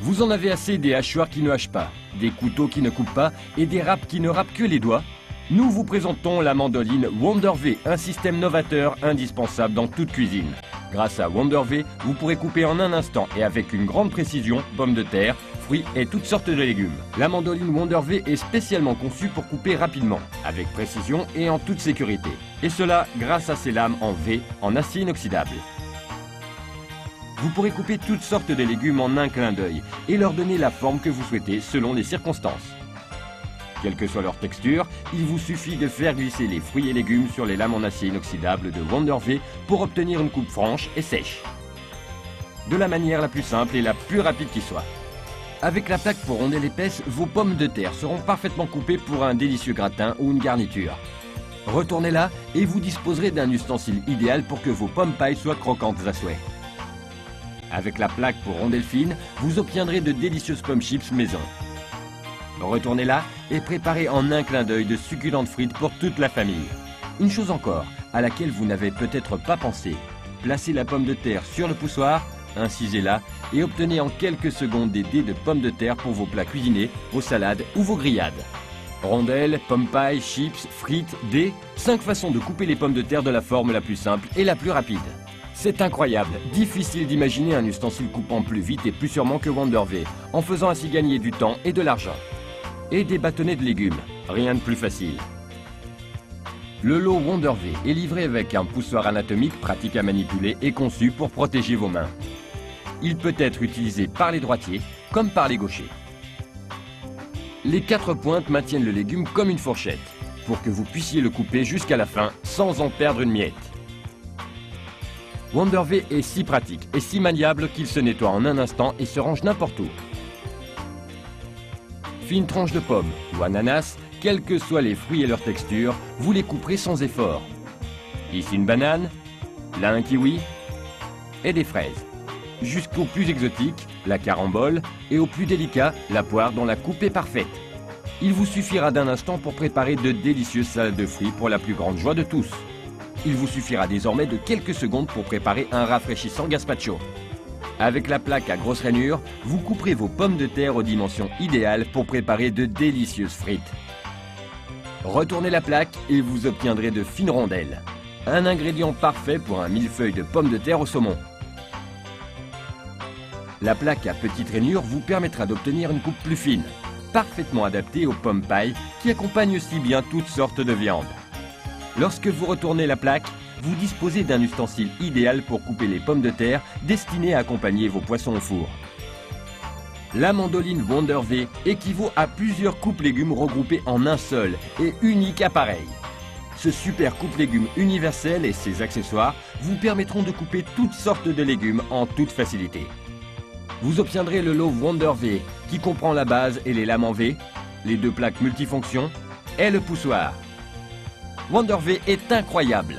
Vous en avez assez des hachoirs qui ne hachent pas, des couteaux qui ne coupent pas et des râpes qui ne râpent que les doigts? Nous vous présentons la mandoline Wonder V, un système novateur indispensable dans toute cuisine. Grâce à Wonder V, vous pourrez couper en un instant et avec une grande précision pommes de terre, fruits et toutes sortes de légumes. La mandoline Wonder V est spécialement conçue pour couper rapidement, avec précision et en toute sécurité. Et cela grâce à ses lames en V en acier inoxydable. Vous pourrez couper toutes sortes de légumes en un clin d'œil et leur donner la forme que vous souhaitez selon les circonstances. Quelle que soit leur texture, il vous suffit de faire glisser les fruits et légumes sur les lames en acier inoxydable de Wonder V pour obtenir une coupe franche et sèche. De la manière la plus simple et la plus rapide qui soit. Avec la plaque pour rondelles épaisses, vos pommes de terre seront parfaitement coupées pour un délicieux gratin ou une garniture. Retournez-la et vous disposerez d'un ustensile idéal pour que vos pommes pailles soient croquantes à souhait. Avec la plaque pour rondelles fines, vous obtiendrez de délicieuses pommes chips maison. Retournez-la et préparez en un clin d'œil de succulentes frites pour toute la famille. Une chose encore, à laquelle vous n'avez peut-être pas pensé. Placez la pomme de terre sur le poussoir, incisez-la et obtenez en quelques secondes des dés de pommes de terre pour vos plats cuisinés, vos salades ou vos grillades. Rondelles, pommes pailles, chips, frites, dés, 5 façons de couper les pommes de terre de la forme la plus simple et la plus rapide. C'est incroyable, difficile d'imaginer un ustensile coupant plus vite et plus sûrement que Wonder V, en faisant ainsi gagner du temps et de l'argent. Et des bâtonnets de légumes, rien de plus facile. Le lot Wonder V est livré avec un poussoir anatomique pratique à manipuler et conçu pour protéger vos mains. Il peut être utilisé par les droitiers comme par les gauchers. Les 4 pointes maintiennent le légume comme une fourchette, pour que vous puissiez le couper jusqu'à la fin sans en perdre une miette. Wonder V est si pratique et si maniable qu'il se nettoie en un instant et se range n'importe où. Fine tranche de pomme ou ananas, quels que soient les fruits et leur texture, vous les couperez sans effort. Ici une banane, là un kiwi et des fraises. Jusqu'au plus exotique, la carambole, et au plus délicat, la poire dont la coupe est parfaite. Il vous suffira d'un instant pour préparer de délicieuses salades de fruits pour la plus grande joie de tous. Il vous suffira désormais de quelques secondes pour préparer un rafraîchissant gazpacho. Avec la plaque à grosse rainure, vous couperez vos pommes de terre aux dimensions idéales pour préparer de délicieuses frites. Retournez la plaque et vous obtiendrez de fines rondelles. Un ingrédient parfait pour un millefeuille de pommes de terre au saumon. La plaque à petite rainure vous permettra d'obtenir une coupe plus fine, parfaitement adaptée aux pommes pailles qui accompagnent si bien toutes sortes de viandes. Lorsque vous retournez la plaque, vous disposez d'un ustensile idéal pour couper les pommes de terre destinées à accompagner vos poissons au four. La mandoline Wonder V équivaut à plusieurs coupes légumes regroupés en un seul et unique appareil. Ce super coupe-légumes universel et ses accessoires vous permettront de couper toutes sortes de légumes en toute facilité. Vous obtiendrez le lot Wonder V qui comprend la base et les lames en V, les 2 plaques multifonctions et le poussoir. Wonder V est incroyable.